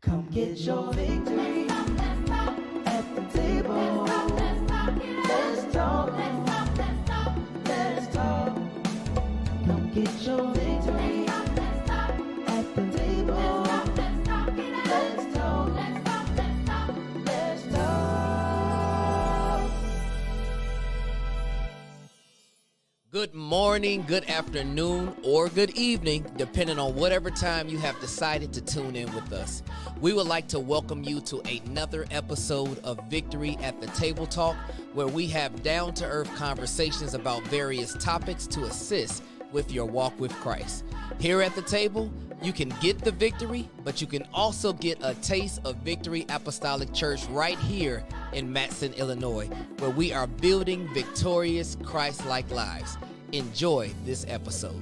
Come get your victory at the table. Let's talk. Let's talk. Come get your victory at the table. Let's talk. Let's talk. Good morning, good afternoon, or good evening, depending on whatever time you have decided to tune in with us. We would like to welcome you to another episode of Victory at the Table Talk, where we have down-to-earth conversations about various topics to assist with your walk with Christ. Here at the table, you can get the victory, but you can also get a taste of Victory Apostolic Church right here in Matson, Illinois, where we are building victorious Christ-like lives. Enjoy this episode.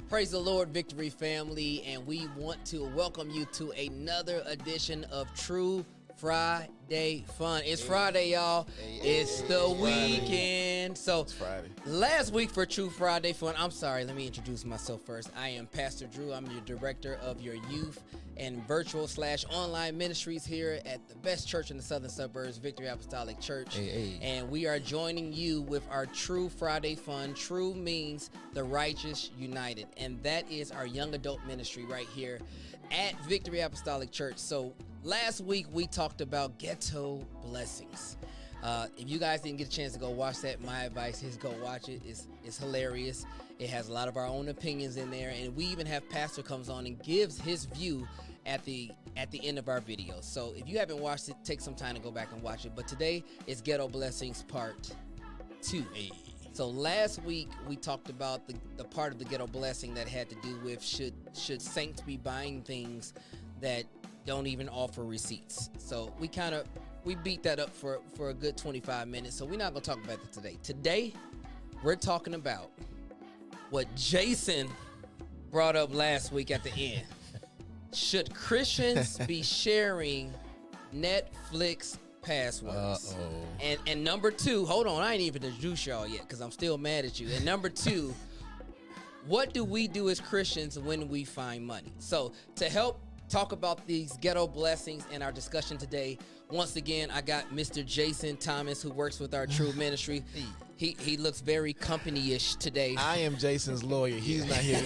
Praise the Lord, Victory family, and we want to welcome you to another edition of TRU Friday Fun. It's Friday, y'all. It's the weekend. So It's Friday. last week for TRU Friday Fun, I'm sorry, let me introduce myself first. I am Pastor Drew. I'm your director of your youth and virtual/online ministries here at the best church in the southern suburbs, Victory Apostolic Church. And we are joining you with our TRU Friday Fun. TRU means the righteous united. And that is our young adult ministry right here at Victory Apostolic Church. So last week we talked about ghetto blessings. If you guys didn't get a chance to go watch that, my advice is go watch it. It's hilarious. It has a lot of our own opinions in there, and we even have Pastor comes on and gives his view at the end of our video. So if you haven't watched it, take some time to go back and watch it. But today is Ghetto Blessings Part 2. So last week we talked about the part of the ghetto blessing that had to do with should saints be buying things that don't even offer receipts. So we beat that up for a good 25 minutes. So we're not gonna talk about that today. Today we're talking about what Jason brought up last week at the end. Should Christians be sharing Netflix passwords? And number two, hold on, I ain't even introduced y'all yet because I'm still mad at you. And number two, what do we do as Christians when we find money? So to help talk about these ghetto blessings in our discussion today, once again, I got Mr. Jason Thomas, who works with our TRU ministry. He looks very company-ish today. I am Jason's lawyer. He's not here.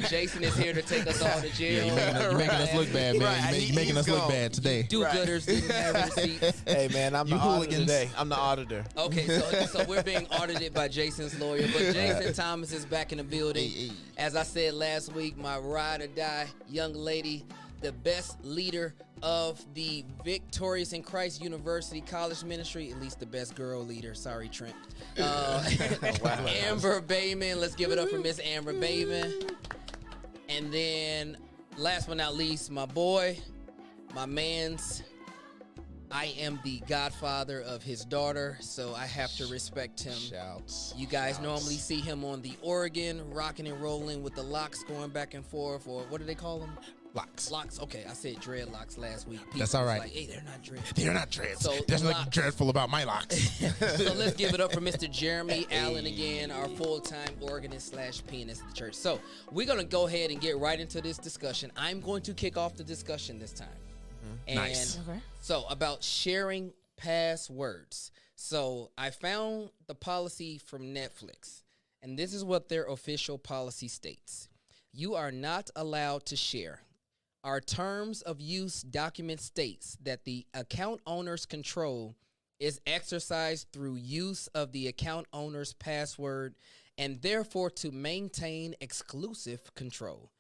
Jason is here to take us all to jail. You're making us look bad, man. Right. You're making us look bad today. Do-gooders didn't have receipts. Hey, man, I'm the auditor today. I'm the auditor. Okay, so we're being audited by Jason's lawyer, but Jason Thomas is back in the building. As I said last week, my ride or die young lady, the best leader of the Victorious in Christ University College Ministry, at least the best girl leader. Sorry, Trent. Amber Baymon. Let's give it up for Miss Amber Baymon. And then, last but not least, my boy, my man's. I am the godfather of his daughter, so I have to respect him. Shouts. You guys normally see him on the organ, rocking and rolling with the locks going back and forth, or what do they call them? Locks. Okay, I said dreadlocks last week. People That's all right. Like, hey, they're not dreads. They're not dreads. So, There's nothing dreadful about my locks. So let's give it up for Mr. Jeremy Allen again, our full-time organist / pianist at the church. So we're going to go ahead and get right into this discussion. I'm going to kick off the discussion this time. And Nice. Okay. So about sharing passwords. So I found the policy from Netflix, and this is what their official policy states. You are not allowed to share. Our terms of use document states that the account owner's control is exercised through use of the account owner's password and therefore to maintain exclusive control.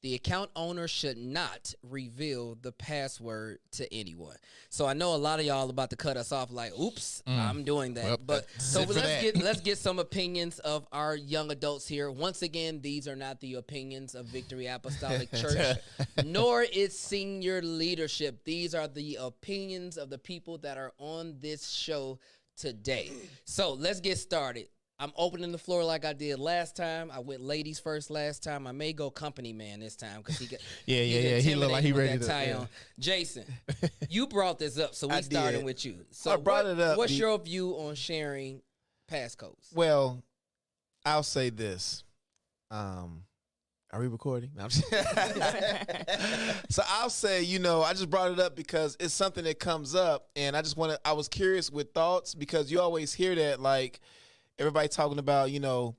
The account owner should not reveal the password to anyone. So I know a lot of y'all about to cut us off like, oops, I'm doing that. Well, but that's so it for let's get some opinions of our young adults here. Once again, these are not the opinions of Victory Apostolic Church, nor its senior leadership. These are the opinions of the people that are on this show today. So let's get started. I'm opening the floor like I did last time. I went ladies first last time. I may go company man this time because he got He looked like he ready to tie on. Jason, you brought this up, so we I starting did. with you. So I brought it up What's your view on sharing passcodes? Well, I'll say this. Are we recording? No, I'm just so I'll say, I just brought it up because it's something that comes up, and I was curious with thoughts because you always hear that, like, everybody talking about, you don't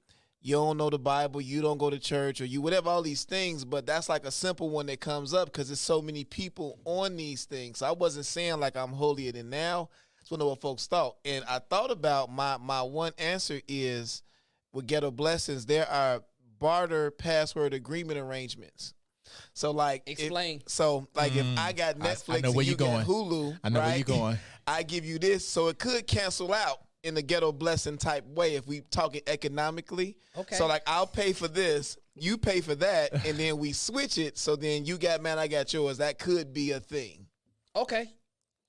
know the Bible, you don't go to church, or you whatever, all these things, but that's like a simple one that comes up because there's so many people on these things. So I wasn't saying like I'm holier than now. I just want to know what folks thought. And I thought about my one answer is with Ghetto Blessings, there are barter password agreement arrangements. So like explain. If I got Netflix I know where and you going. got Hulu, I know right? where you're going. I give you this, so it could cancel out in the Ghetto Blessing type way if we talking economically. Okay. So like I'll pay for this, you pay for that, and then we switch it. So then you got mine, I got yours. That could be a thing. Okay.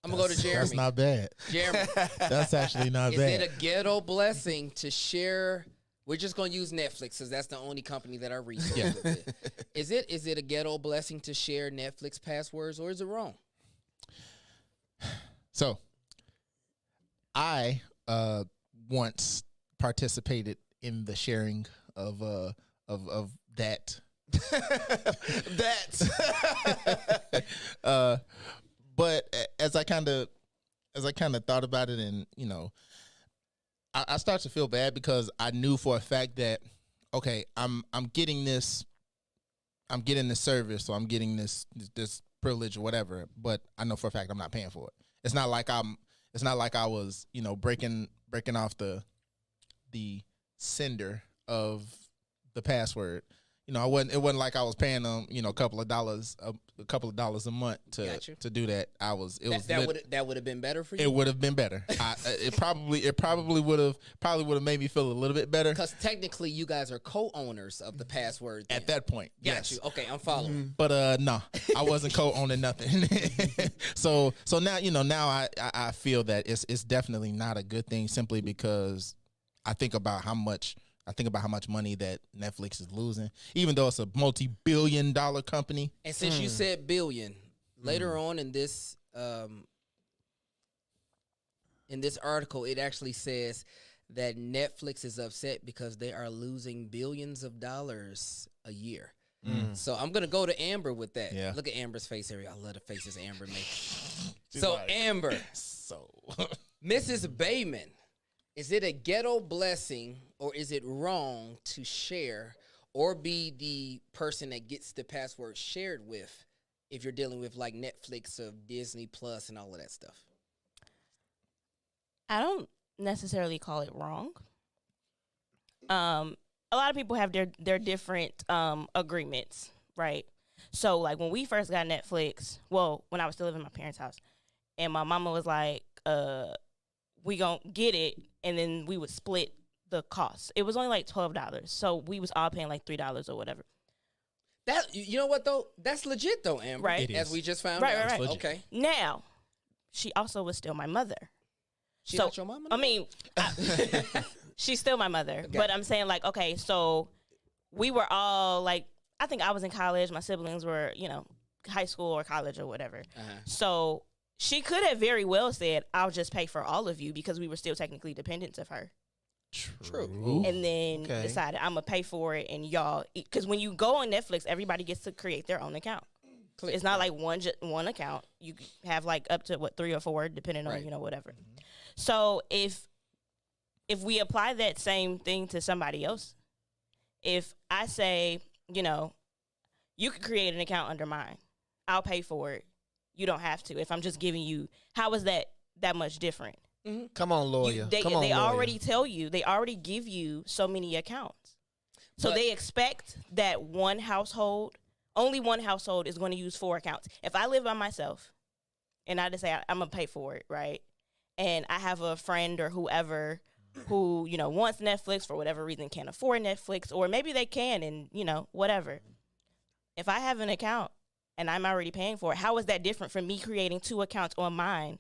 I'm gonna go to Jeremy. That's not bad. Jeremy, That's actually not is bad. it a ghetto blessing to share? We're just gonna use Netflix because that's the only company that I researched with it. Is it a ghetto blessing to share Netflix passwords, or is it wrong? So, I once participated in the sharing of that. But as I kind of thought about it, and I start to feel bad because I knew for a fact that okay, I'm getting this service, or I'm getting this privilege or whatever, but I know for a fact I'm not paying for it. It's not like I was, breaking off the sender of the password. It wasn't like I was paying them, a couple of dollars a month to do that. That would have been better for you. It would have been better. It probably would have made me feel a little bit better. Because technically, you guys are co-owners of the password then. At that point. Got Yes. you. Okay, I'm following. But no, I wasn't co-owning nothing. so now now I feel that it's definitely not a good thing, simply because I think about how much money that Netflix is losing, even though it's a multi-billion-dollar company. And since you said billion, later on in this article, it actually says that Netflix is upset because they are losing billions of dollars a year. So I'm gonna go to Amber with that. Yeah. Look at Amber's face area. I love the faces Amber makes. So Amber, Mrs. Baymon, is it a ghetto blessing, or is it wrong to share or be the person that gets the password shared with if you're dealing with like Netflix or Disney Plus and all of that stuff? I don't necessarily call it wrong. A lot of people have their different agreements, right? So like when we first got Netflix, when I was still living in my parents' house, and my mama was like, we gonna get it, and then we would split the cost. It was only like $12, so we was all paying like $3 or whatever. That, you know what though? That's legit though, Amber. Right. As we just found Right, out. right, right. Okay. Now, she also was still my mother. She not your mama? I mean, she's still my mother. Okay. But I'm saying like, okay, so we were all like, I think I was in college. My siblings were, high school or college or whatever. So she could have very well said, I'll just pay for all of you, because we were still technically dependents of her. True. And then decided I'm going to pay for it, and y'all, because when you go on Netflix, everybody gets to create their own account. It's not like one account. You have like up to 3 or 4, depending on, whatever. So if we apply that same thing to somebody else, if I say, you can create an account under mine, I'll pay for it. You don't have to. If I'm just giving you, how is that much different? Mm-hmm. Come on, lawyer. They lawyer. already tell you. They already give you so many accounts. So they expect that only one household is going to use 4 accounts. If I live by myself and I just say I'm going to pay for it, right? And I have a friend or whoever who, wants Netflix for whatever reason, can't afford Netflix, or maybe they can and, whatever. If I have an account and I'm already paying for it, how is that different from me creating 2 accounts on mine?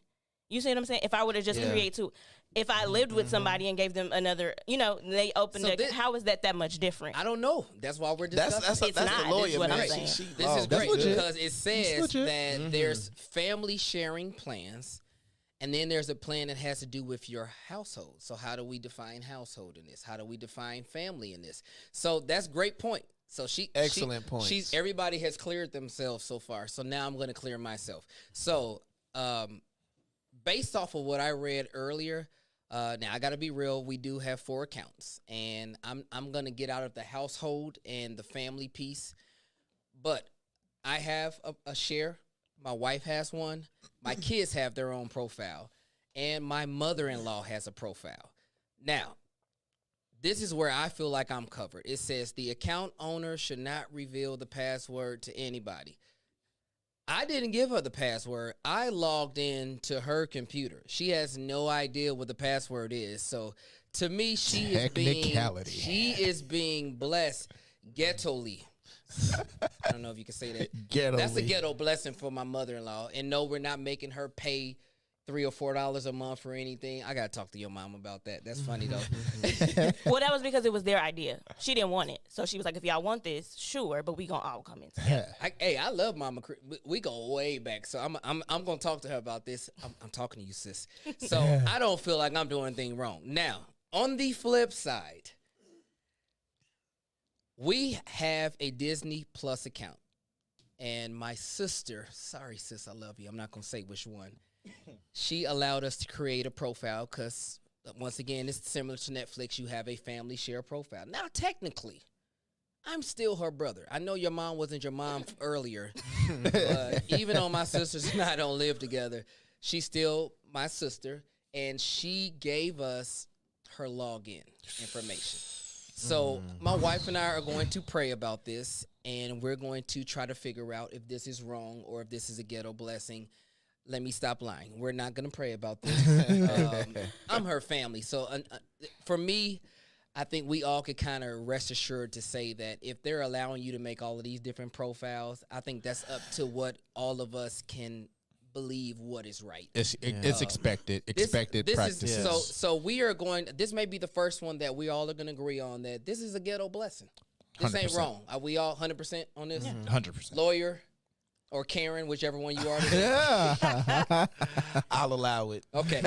You see what I'm saying? If I would have just created 2, if I lived with somebody and gave them another, they opened it, how is that much different? I don't know. That's why we're discussing. That's It's not. the lawyer, This is what man. I'm saying. This is great legit. because it says that there's family sharing plans, and then there's a plan that has to do with your household. So how do we define household in this? How do we define family in this? So that's a great point. So Excellent points. Everybody has cleared themselves so far. So now I'm going to clear myself. So based off of what I read earlier, now I got to be real. We do have 4 accounts, and I'm going to get out of the household and the family piece. But I have a share. My wife has one. My kids have their own profile, and my mother-in-law has a profile. Now, this is where I feel like I'm covered. It says the account owner should not reveal the password to anybody. I didn't give her the password. I logged in to her computer. She has no idea what the password is. So to me, she is being blessed ghettoly. I don't know if you can say that. Ghetto-ly. That's a ghetto blessing for my mother-in-law. And no, we're not making her pay $3 or $4 a month for anything. I gotta talk to your mom about that. That's funny though. Well, that was because it was their idea. She didn't want it, so she was like, "If y'all want this, sure, but we gonna all come in together." I love Mama. We go way back, so I'm gonna talk to her about this. I'm talking to you, sis. So I don't feel like I'm doing anything wrong. Now, on the flip side, we have a Disney Plus account, and my sister. Sorry, sis, I love you. I'm not gonna say which one. She allowed us to create a profile because, once again, it's similar to Netflix. You have a family share profile. Now, technically, I'm still her brother. I know your mom wasn't your mom earlier, but even though my sisters and I don't live together, she's still my sister, and she gave us her login information. So my wife and I are going to pray about this, and we're going to try to figure out if this is wrong or if this is a ghetto blessing. Let me stop lying. We're not going to pray about this. I'm her family. So for me, I think we all could kind of rest assured to say that if they're allowing you to make all of these different profiles, I think that's up to what all of us can believe what is right. It's expected practices. So we are going, this may be the first one that we all are going to agree on that this is a ghetto blessing. This 100%. ain't wrong. Are we all 100% on this? 100%. Lawyer or Karen, whichever one you are. I'll allow it. Okay.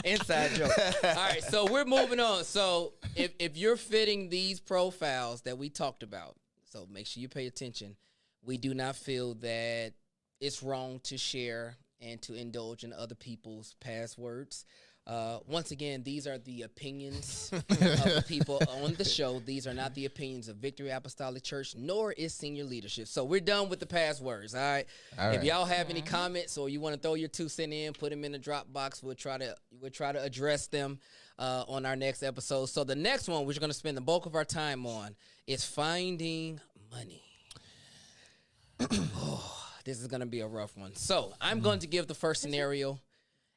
Inside joke. All right, so we're moving on. So if you're fitting these profiles that we talked about, so make sure you pay attention. We do not feel that it's wrong to share and to indulge in other people's passwords. Once again, these are the opinions of the people on the show. These are not the opinions of Victory Apostolic Church, nor is senior leadership. So we're done with the passwords, all right? If y'all have any comments or you want to throw your 2 cents in, put them in the drop box. We'll try to address them on our next episode. So the next one, which we're going to spend the bulk of our time on, is finding money. This is going to be a rough one. So I'm going to give the first scenario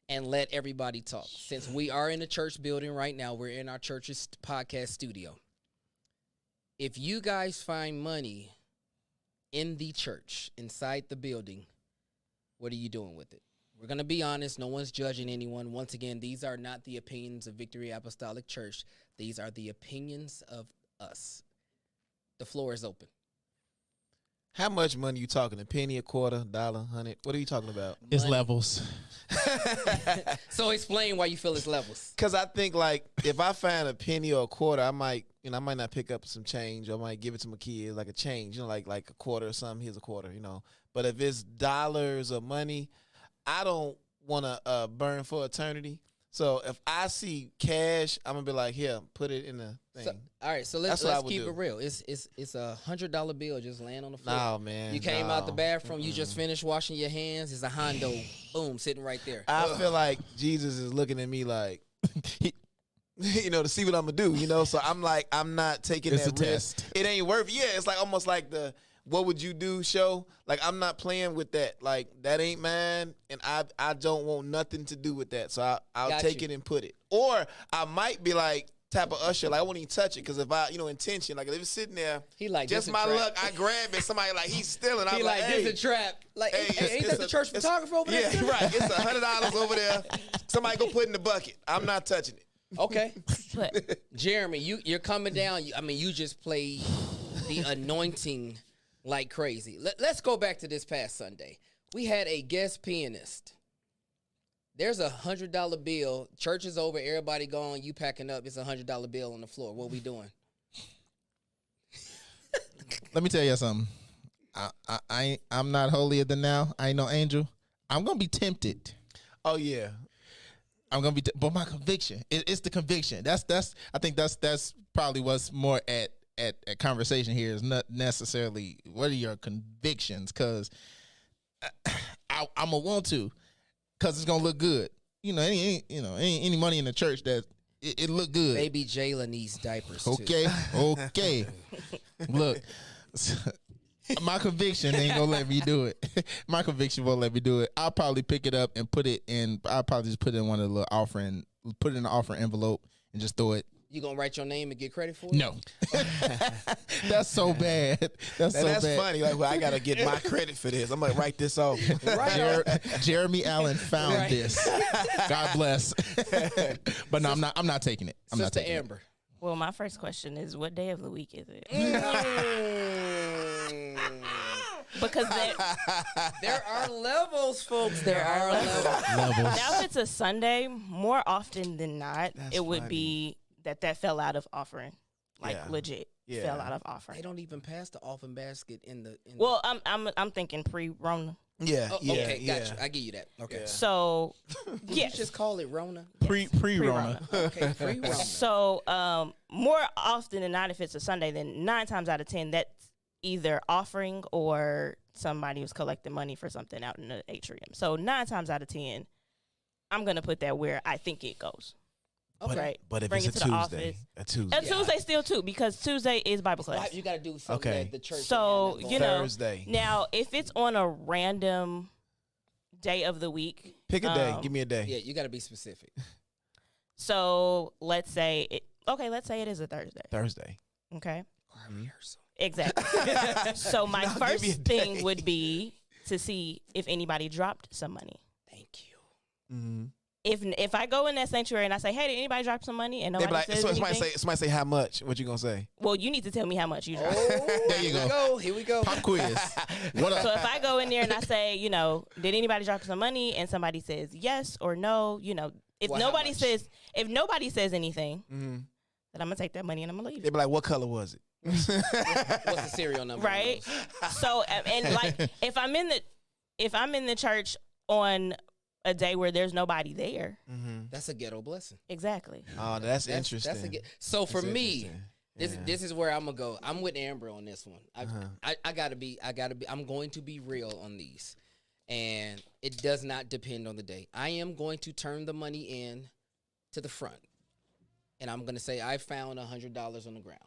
and let everybody talk. Since we are in a church building right now, we're in our church's podcast studio. If you guys find money in the church, inside the building, what are you doing with it? We're going to be honest. No one's judging anyone. Once again, these are not the opinions of Victory Apostolic Church. These are the opinions of us. The floor is open. How much money you talking? A penny, a quarter, $1, 100? What are you talking about? It's levels. So explain why you feel it's levels. Because I think, like, if I find a penny or a quarter, I might not pick up some change. Or I might give it to my kids, like a change, like a quarter or something. Here's a quarter, But if it's dollars or money, I don't want to burn for eternity. So if I see cash, I'm gonna be like, here, put it in the thing. So, all right, so let's keep it real. It's a $100 bill just laying on the floor. No, man. You came out the bathroom. You just finished washing your hands. It's a Hondo, boom, sitting right there. I feel like Jesus is looking at me like, to see what I'm gonna do. So I'm like, I'm not taking It's that a risk. test. It ain't worth. Yeah, it's like almost like the "What would you do" show. Like I'm not playing with that. Like that ain't mine, and I don't want nothing to do with that. So I'll take it and put it. Or I might be like type of usher, like I won't even touch it because if I, intention, like if it's sitting there, he like just my luck, I grab it. Somebody like he's stealing. I'm like, hey, this a trap. Like, hey, ain't that the church photographer over there? Yeah, right. It's $100 over there. Somebody go put it in the bucket. I'm not touching it. Okay. Jeremy, you're coming down. You just played the anointing like crazy. Let's go back to this past Sunday. We had a guest pianist. There's a $100 bill. Church is over. Everybody gone. You packing up. It's a $100 bill on the floor. What we doing? Let me tell you something. I'm not holier than thou. I ain't no angel. I'm gonna be tempted. Oh yeah. I'm gonna be, but my conviction. It's the conviction. I think that's probably what's more at conversation here is not necessarily what are your convictions, because I'm gonna want to, because it's gonna look good. Any money in the church that it look good. Baby Jayla needs diapers too. Okay. Look, my conviction ain't gonna let me do it. My conviction won't let me do it. I'll probably pick it up and put it in. I'll probably just put it in one of the little offering, put it in the offering envelope and just throw it. You gonna write your name and get credit for it? No. That's so bad. That's funny. Like, well, I gotta get my credit for this. I'm gonna write this off. Jeremy Allen found this. God bless. But no, I'm not taking it. I'm not Sister taking Amber. it. Well, my first question is, what day of the week is it? Because There are levels, folks. There are levels. now if it's a Sunday, more often than not, That's it would funny. be that fell out of offering, like Yeah. legit Yeah. fell out of offering. They don't even pass the offering basket in the. Well, I'm thinking pre-Rona. Yeah. Oh, yeah. okay, yeah. got you. I give you that. Okay. Yeah. So Did yes, you just call it Rona? Pre-Rona. Okay, free Rona. So more often than not, if it's a Sunday, then 9 times out of 10, that's either offering or somebody was collecting money for something out in the atrium. So 9 times out of 10, I'm gonna put that where I think it goes. But, Right. but if Bring it's it a to the Tuesday, office. a Tuesday, And Tuesday still too, because Tuesday is Bible class. You got to do something Okay. that the church. So, didn't have you know, Thursday. Now, if it's on a random day of the week, Pick a day. Give me a day. Yeah, you got to be specific. so let's say it is a Thursday. Thursday. Okay. Rehearsal. Exactly. So my No, give first me a day. thing would be to see if anybody dropped some money. Thank you. Mm-hmm. If I go in that sanctuary and I say, "Hey, did anybody drop some money?" and They nobody be like, says so anything, somebody say how much? What you gonna say? well, you need to tell me how much you dropped. Oh, There you here we go. go. Here we go. Pop quiz. What So up? if I go in there and I say, did anybody drop some money, and somebody says yes or no, if Well, how nobody much? says anything, Mm-hmm. then I'm gonna take that money and I'm gonna leave. They be like, what color was it? What's the serial number? on Right. those? So and like if I'm in the church on a day where there's nobody there, Mm-hmm. That's a ghetto blessing. exactly. Oh, that's interesting. So for That's me, interesting. this is where I'm gonna go. I'm with Amber on this one. Uh-huh. I gotta be. I'm going to be real on these, and it does not depend on the day. I am going to turn the money in to the front, and I'm gonna say I found $100 on the ground,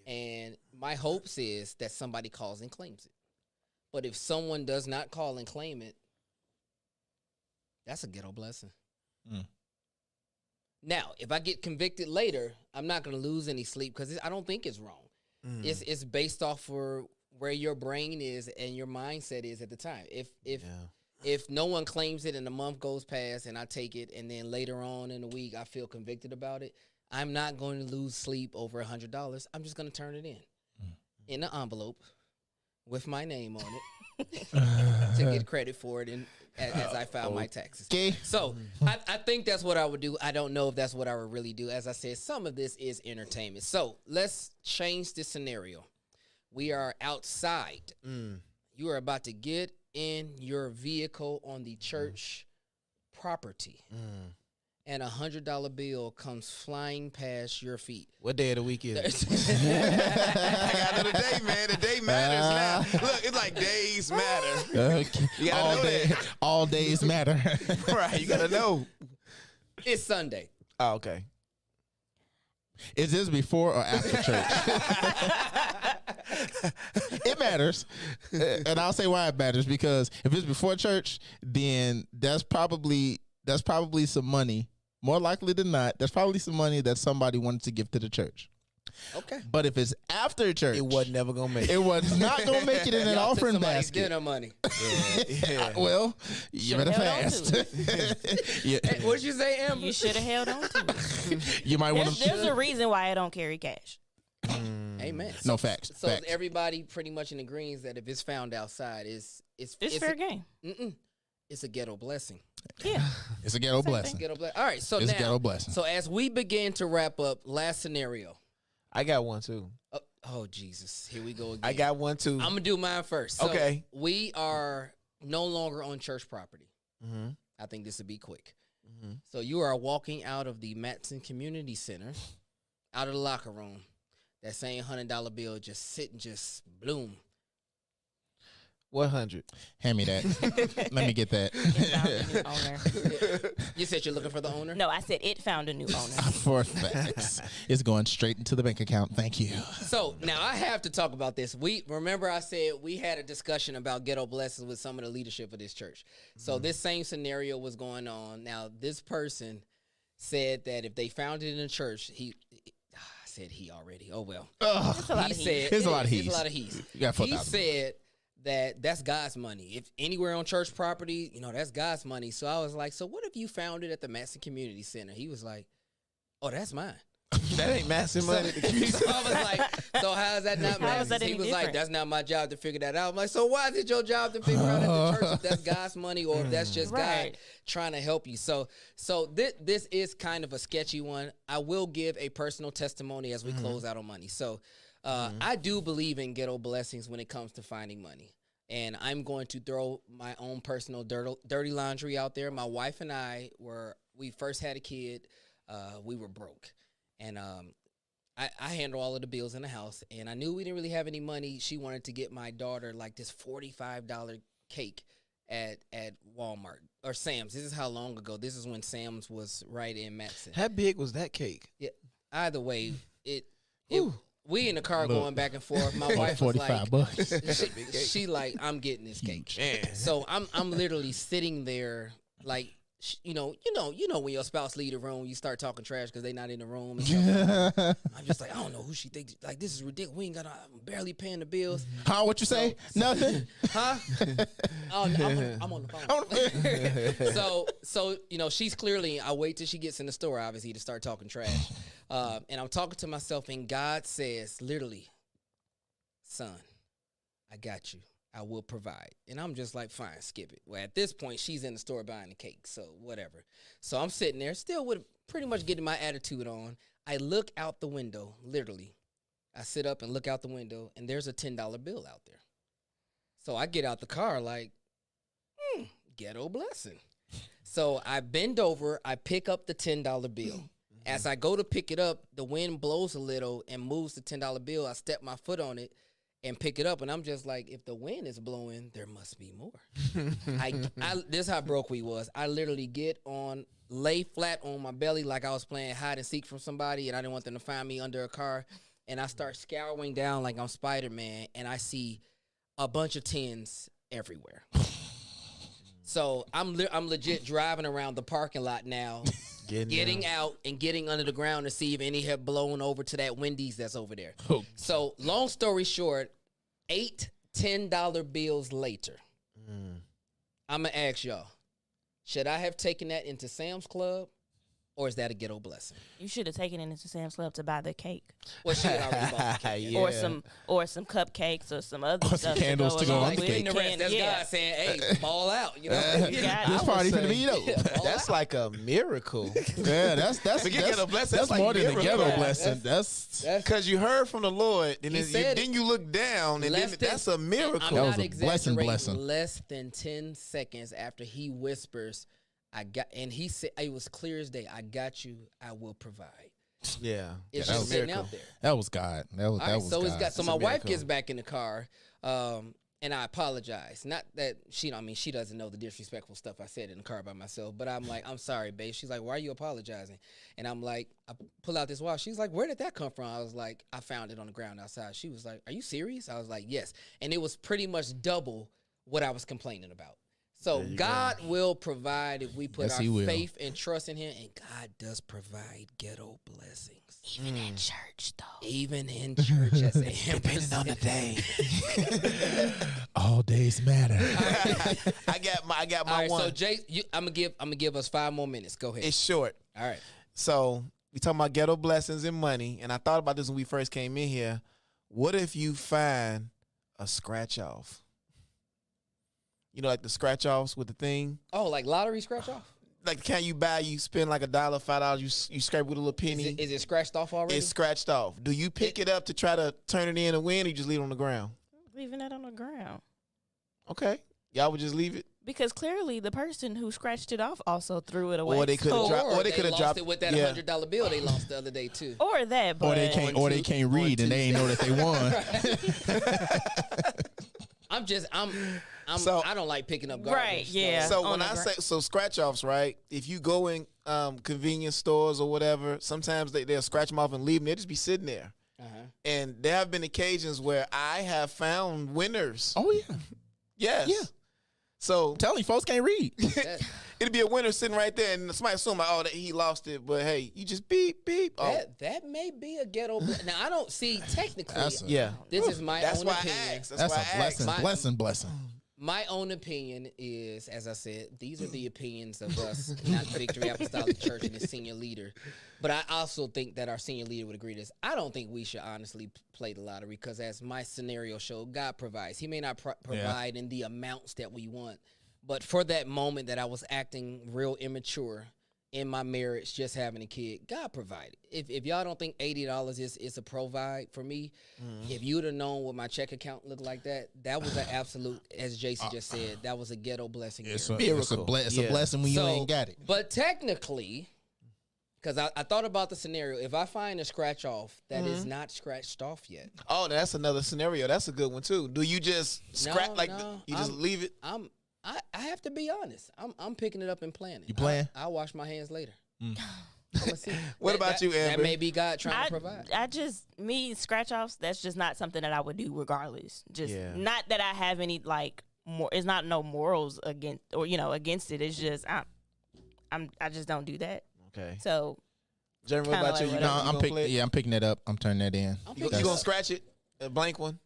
and my hopes is that somebody calls and claims it. But if someone does not call and claim it, that's a ghetto blessing. Mm. Now, if I get convicted later, I'm not going to lose any sleep because I don't think it's wrong. Mm. It's based off for where your brain is and your mindset is at the time. If no one claims it and a month goes past and I take it and then later on in the week I feel convicted about it, I'm not going to lose sleep over $100. I'm just going to turn it in an envelope with my name on it to get credit for it and as I file my taxes. Okay. So I think that's what I would do. I don't know if that's what I would really do. As I said, some of this is entertainment. So let's change the scenario. We are outside. You are about to get in your vehicle on the church property. And $100 bill comes flying past your feet. What day of the week is it? I gotta know the day, man. The day matters now. Look, it's like days matter. Okay. You gotta all know day, that. all days matter. Right, you gotta know. It's Sunday. Oh, okay. Is this before or after church? It matters, and I'll say why it matters, because if it's before church, then that's probably some money. More likely than not, that's probably some money that somebody wanted to give to the church. Okay. But if it's after church, It wasn't never gonna make it. It was not gonna make it in an Y'all took offering somebody's basket. dinner money. Yeah. Well, you better Should've held on fast. to Yeah. Hey, what'd you say, Amber? You should have held on to it. You might want There's to. a reason why I don't carry cash. Amen. No, facts. So Facts. everybody pretty much in agreement that if it's found outside, it's Fair game. It's a ghetto blessing. Yeah. It's a ghetto blessing. Ghetto all right. So It's a now, ghetto blessing. so as we begin to wrap up, last scenario. I got one too. Oh Jesus, here we go again. I got one too. I'm gonna do mine first. So Okay. we are no longer on church property. Mm-hmm. I think this would be quick. Mm-hmm. So you are walking out of the Matson Community Center, out of the locker room. That same $100 bill just sitting, just bloom. 100. Hand me that. Let me get that. It found a new owner. You said you're looking for the owner? No, I said it found a new owner. For facts. It's going straight into the bank account. Thank you. So now I have to talk about this. Remember I said we had a discussion about ghetto blessings with some of the leadership of this church. So this same scenario was going on. Now this person said that if they found it in a church, I said he already. Oh well. That's a lot He of heat. said There's a lot of it's he's. a lot of he's. You got He 4,000. said that's God's money. If anywhere on church property, that's God's money. So I was like, so what if you found it at the Matson Community Center? He was like, oh, that's mine. That ain't massive money. So I was like, so how is that not How is Matson? that He any was like, different? that's not my job to figure that out. I'm like, so why is it your job to figure out at the church if that's God's money or if that's just God Right. trying to help you? So this is kind of a sketchy one. I will give a personal testimony as we close out on money. So I do believe in ghetto blessings when it comes to finding money. And I'm going to throw my own personal dirty laundry out there. My wife and we first had a kid. We were broke. And I handle all of the bills in the house. And I knew we didn't really have any money. She wanted to get my daughter like this $45 cake at Walmart or Sam's. This is how long ago. This is when Sam's was right in Matson. How big was that cake? Yeah. Either way, Ooh. we in the car Look. going back and forth. My wife was like, $45. she like, I'm getting this cake. Man. So I'm literally sitting there like, you know when your spouse leave the room, you start talking trash because they not in the room. And stuff. I'm just like, I don't know who she thinks. Like, this is ridiculous. We ain't got. I'm barely paying the bills. Huh? What you say? Nothing. Huh? Oh, no, I'm on the phone. So she's clearly. I wait till she gets in the store, obviously, to start talking trash. And I'm talking to myself, and God says, literally, son, I got you. I will provide. And I'm just like, fine, skip it. Well, at this point, she's in the store buying the cake, so whatever. So I'm sitting there still with pretty much getting my attitude on. I look out the window, literally. I sit up and look out the window, and there's a $10 bill out there. So I get out the car like, ghetto blessing. So I bend over, I pick up the $10 bill. As I go to pick it up, the wind blows a little and moves the $10 bill. I step my foot on it and pick it up, and I'm just like, if the wind is blowing, there must be more. This is how broke we was. I literally lay flat on my belly like I was playing hide and seek from somebody, and I didn't want them to find me under a car. And I start scouring down like I'm Spider-Man, and I see a bunch of tens everywhere. So I'm legit driving around the parking lot now, getting out and getting under the ground to see if any have blown over to that Wendy's that's over there. Oh. So long story short, 8 $10 bills later, I'm going to ask y'all, should I have taken that into Sam's Club, or is that a ghetto blessing? You should have taken it into Sam's Club to buy the cake, Well, she had already bought the cake. Yeah. or some cupcakes or some other Or some stuff. candles to go along on the with cake. And the rest, that's Yeah. God saying, hey, ball out. You know? You got This it. party say- finna be dope. That's like a miracle. Yeah, that's Forget ghetto blessing, That's that's like more than a miracle. ghetto Yeah, blessing. That's Because you heard from the Lord, and He then, said then you look down, and then that's a miracle. I'm That not was a blessing, exaggerating. blessing. Less than 10 seconds after he whispers, and he said, it was clear as day, I got you, I will provide. Yeah. It's that just was sitting miracle. out there. that was God. That was All that right, was so God. it's got. So That's my a wife miracle. gets back in the car, and I apologize. Not that she doesn't know the disrespectful stuff I said in the car by myself. But I'm like, I'm sorry, babe. She's like, why are you apologizing? And I'm like, I pull out this watch. She's like, where did that come from? I was like, I found it on the ground outside. She was like, are you serious? I was like, yes. And it was pretty much double what I was complaining about. So God will provide if we put Yes, He our will. faith and trust in Him, and God does provide ghetto blessings. Even in church, though. Even in church, as a depending on the day. All days matter. I got my All right, one. so Jay, I'm gonna give us 5 more minutes. Go ahead. It's short. All right. So we talking about ghetto blessings and money, and I thought about this when we first came in here. What if you find a scratch off? You know, like the scratch offs with the thing. Oh, like lottery scratch off? like can you buy? You spend like $1, $5. You scrape with a little penny. Is it scratched off already? It's scratched off. Do you pick it up to try to turn it in and win, or you just leave it on the ground? Leaving that on the ground. Okay, y'all would just leave it, Because clearly the person who scratched it off also threw it away. or they could have dropped. Or they could have lost dropped it with that $100 bill they lost the other day too. Or that, but Or they can't read and they ain't know that they won. So- I don't like picking up garbage. Right, yeah. So on when the I gra- say scratch offs, right? If you go in convenience stores or whatever, sometimes they'll scratch them off and leave them. They'll just be sitting there. And there have been occasions where I have found winners. Oh yeah, Yes. yeah. So I'm telling you, folks can't read. it'd be a winner sitting right there, and somebody assume like, oh, that he lost it, but hey, you just beep beep. Oh, That may be a ghetto. Now I don't see technically. yeah. This is my That's own why opinion. I asked. That's why a I asked. blessing. My own opinion is, as I said, these are the opinions of us, not Victory Apostolic Church and its senior leader. But I also think that our senior leader would agree to this. I don't think we should honestly play the lottery because, as my scenario showed, God provides. He may not provide in the amounts that we want, but for that moment that I was acting real immature in my marriage, just having a kid, God provided. If y'all don't think $80 is a provide for me, if you'd have known what my check account looked like, that was an absolute, as Jason just said, that was a ghetto blessing. It's here. a blessing when you ain't got it. But technically, because I thought about the scenario, if I find a scratch off that is not scratched off yet, Oh, that's another scenario. That's a good one too. Do you just scratch you just leave it? I have to be honest. I'm picking it up and playing it. You playing? I'll wash my hands later. What about you, Amber? That may be God trying to provide. scratch offs, that's just not something that I would do regardless. Just Yeah. not that I have any like more. It's not no morals against against it. It's just I just don't do that. Okay. So Jeremy, what Kinda about you? like You whatever. gonna play it? I'm picking that up. I'm turning that in. You gonna scratch it? A blank one?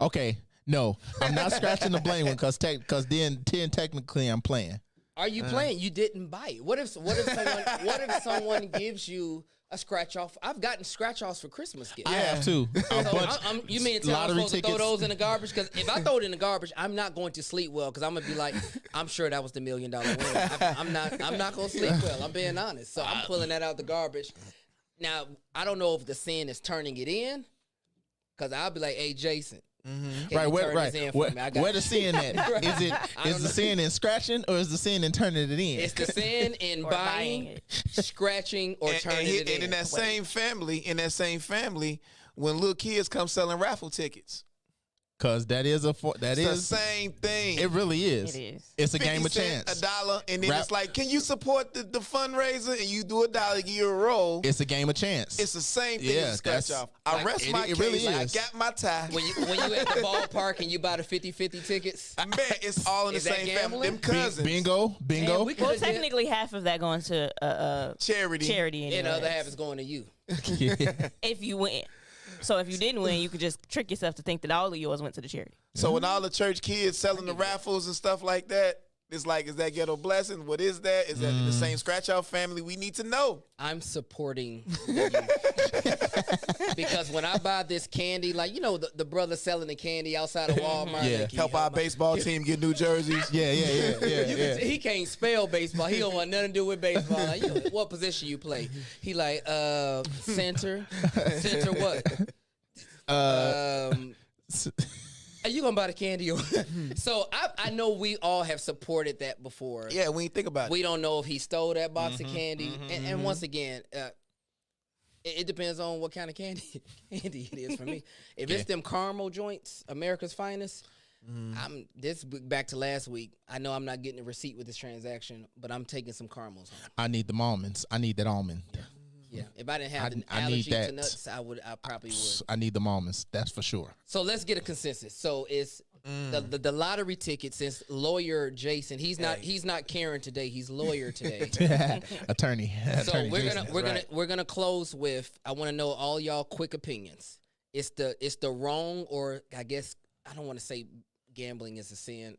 Okay. No, I'm not scratching the blame one because then technically I'm playing. Are you playing? You didn't buy it. What if someone gives you a scratch off? I've gotten scratch offs for Christmas gifts. I have too. You mean to tell I'm lottery supposed to throw tickets. those in the garbage? Because if I throw it in the garbage, I'm not going to sleep well. Because I'm gonna be like, I'm sure that was the $1 million win. I'm not gonna sleep well. I'm being honest. So I'm pulling that out the garbage. Now I don't know if the sin is turning it in. Because I'll be like, hey Jason. Right, where the sin at? Right. Is the sin in scratching or is the sin in turning it in? It's the sin in Or buying, buying it. scratching, or turning it in. And in that same family, when little kids come selling raffle tickets, Because it's the same thing. it really is. It is. It's a 50 game of cent, chance. $1, and then Rap- it's like, can you support the fundraiser? And you do $1, give you a roll. It's a game of chance. It's the same thing Yeah, as scratch that's- off. I like, rest it- my it case. really I is. got my tie. When you at the ballpark and you buy the 50-50 tickets. Man, it's all in the Is that same gambling? family. Them cousins. Bingo. Man, we Well, could've did- technically half of that going to Charity. charity and anyway. the other half is going to you. If you win. So if you didn't win, you could just trick yourself to think that all of yours went to the charity. So when all the church kids selling the raffles and stuff like that, it's like, is that ghetto blessing? What is that? Is that the same scratch off family? We need to know. I'm supporting the youth. Because when I buy this candy, like, the brother selling the candy outside of Walmart. Yeah. like, Help our baseball team get new jerseys. yeah. He can't spell baseball. He don't want nothing to do with baseball. Like, what position you play? He like, center. Center what? Are you gonna buy the candy? So I know we all have supported that before. Yeah, we ain't think about it. We don't know if he stole that box of candy. And once again, it depends on what kind of candy it is for me. If it's them caramel joints, America's Finest, back to last week. I know I'm not getting a receipt with this transaction, but I'm taking some caramels home. I need the almonds. I need that almond. Yeah. If I didn't have an I need allergy to that. nuts, I probably would. I need the almonds. That's for sure. So let's get a consensus. So it's the lottery ticket. Since lawyer Jason, he's not Karen today. He's lawyer today. Attorney. So Attorney we're Jason. we're gonna close with, I want to know all y'all quick opinions. It's the wrong, or I guess I don't want to say gambling is a sin.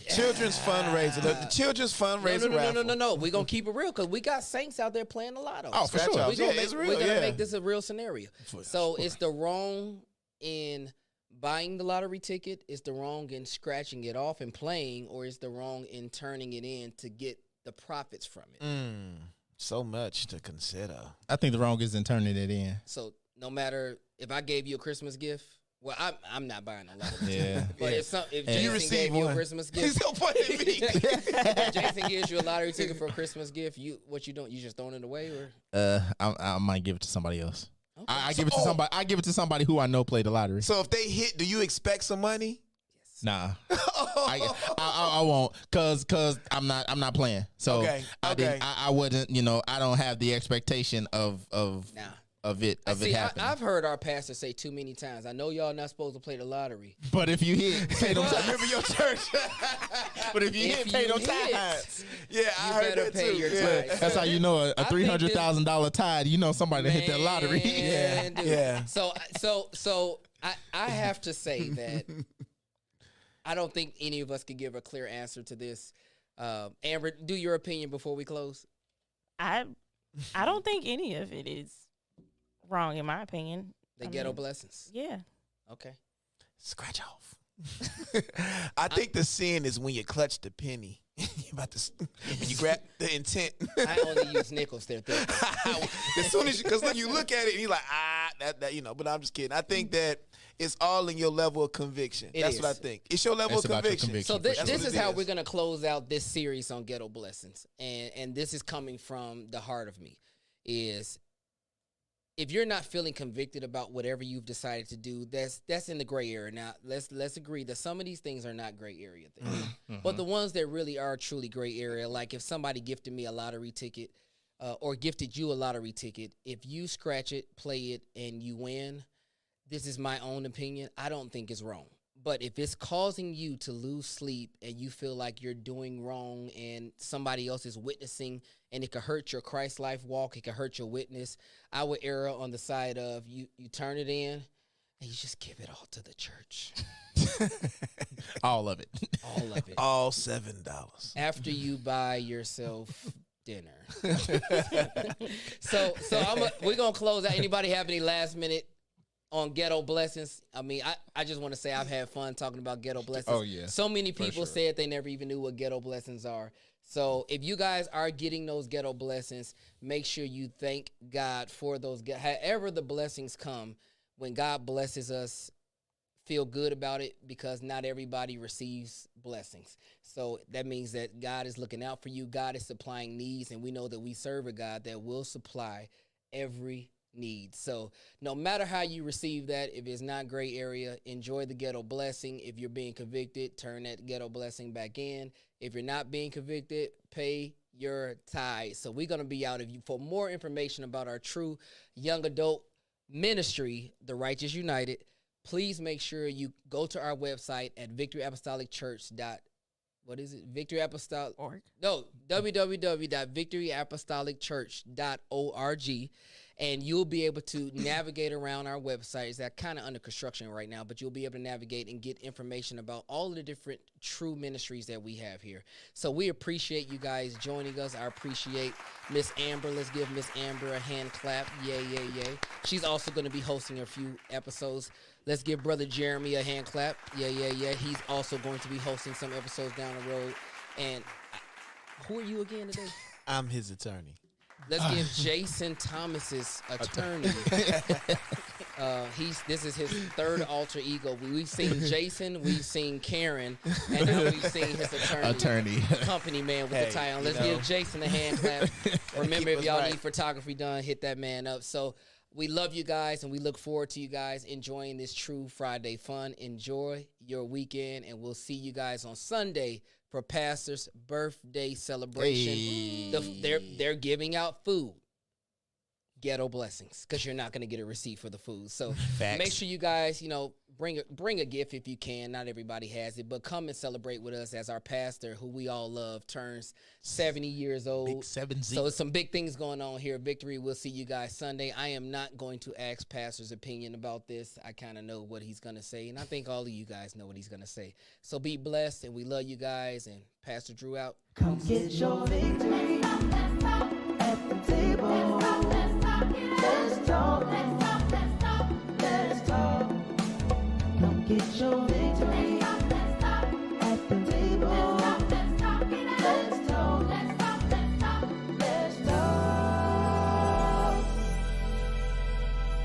Children's fundraiser. The children's fundraiser raffle. No. We're going to keep it real because we got Saints out there playing a lotto. Oh, for Scratch sure. offs. We're Yeah, it's real. going to Yeah. make this a real scenario. So it's the wrong in buying the lottery ticket? Is the wrong in scratching it off and playing, or is the wrong in turning it in to get the profits from it? So much to consider. I think the wrong is in turning it in. So no matter if I gave you a Christmas gift, well, I'm not buying a lottery. Yeah. But if You Jason receive gave you a one. Christmas He's gift, so funny to me. if Jason gives you a lottery ticket for a Christmas gift, what you doing? You just throwing it away, or I might give it to somebody else. Okay. I give it to somebody. I give it to somebody who I know played the lottery. So if they hit, do you expect some money? Nah, I won't, cause I'm not playing. So Okay, I wouldn't. I don't have the expectation of Nah. it happening. I've heard our pastor say too many times, I know y'all not supposed to play the lottery. But if you hit, pay them tithes. Remember your church. But if you hit, pay them tithes. Yeah, I heard better that pay too. your Yeah. tithes. That's how you know a think $300,000 tithe. You know somebody that hit that lottery. Man, dude. Yeah. So I have to say that I don't think any of us could give a clear answer to this. Amber, do your opinion before we close. I don't think any of it is wrong, in my opinion. The I ghetto mean, blessings. Yeah. Okay. Scratch off. I think the sin is when you clutch the penny. You about to, when you grab the intent. I only use nickels there. As soon as because you look at it and you're like, that. But I'm just kidding. I think that it's all in your level of conviction. That's what I is. think. It's your level It's of about your conviction. conviction. So That's this what is it how is. we're gonna close out this series on ghetto blessings, and this is coming from the heart of me. Is if you're not feeling convicted about whatever you've decided to do, that's in the gray area. Now let's agree that some of these things are not gray area things, but the ones that really are truly gray area, like if somebody gifted me a lottery ticket, or gifted you a lottery ticket, if you scratch it, play it, and you win, this is my own opinion, I don't think it's wrong. But if it's causing you to lose sleep and you feel like you're doing wrong and somebody else is witnessing and it could hurt your Christ life walk, it could hurt your witness, I would err on the side of you turn it in and you just give it all to the church. All of it. All of it. All $7. After you buy yourself dinner. so we're going to close out. Anybody have any last minute on ghetto blessings? I mean, I just want to say I've had fun talking about ghetto blessings. Oh, yeah. So many people sure. said they never even knew what ghetto blessings are. So if you guys are getting those ghetto blessings, make sure you thank God for those. However the blessings come, when God blesses us, feel good about it, because not everybody receives blessings. So that means that God is looking out for you. God is supplying needs, and we know that we serve a God that will supply every need. So no matter how you receive that, if it's not gray area, enjoy the ghetto blessing. If you're being convicted, turn that ghetto blessing back in. If you're not being convicted, pay your tithe. So we're going to be out of you. For more information about our true young adult ministry, The Righteous United, please make sure you go to our website at victoryapostolic.church. What is it? Victory Apostolic. No, www.victoryapostolicchurch.org. And you'll be able to navigate around our website. It's kind of under construction right now, but you'll be able to navigate and get information about all of the different true ministries that we have here. So we appreciate you guys joining us. I appreciate Miss Amber. Let's give Miss Amber a hand clap. Yay, yay, yay. She's also going to be hosting a few episodes. Let's give Brother Jeremy a hand clap. Yeah, yeah, yeah. He's also going to be hosting some episodes down the road. And who are you again today? I'm his attorney. Let's give Jason Thomas's attorney. This is his third alter ego. We've seen Jason, we've seen Karen, and now we've seen his attorney. Company man with the tie on. Let's give Jason a hand clap. Remember, if y'all need photography done, hit that man up. So we love you guys, and we look forward to you guys enjoying this True Friday fun. Enjoy your weekend, and we'll see you guys on Sunday for Pastor's birthday celebration. Hey. They're giving out food. Ghetto blessings, because you're not going to get a receipt for the food. So make sure you guys, bring a gift if you can. Not everybody has it, but come and celebrate with us as our pastor, who we all love, turns 70 years old. Big 7Z. So there's some big things going on here. Victory. We'll see you guys Sunday. I am not going to ask Pastor's opinion about this. I kind of know what he's going to say, and I think all of you guys know what he's going to say. So be blessed, and we love you guys. And Pastor Drew out. Come get your victory at the table. Let's talk. Let's talk. Come Get your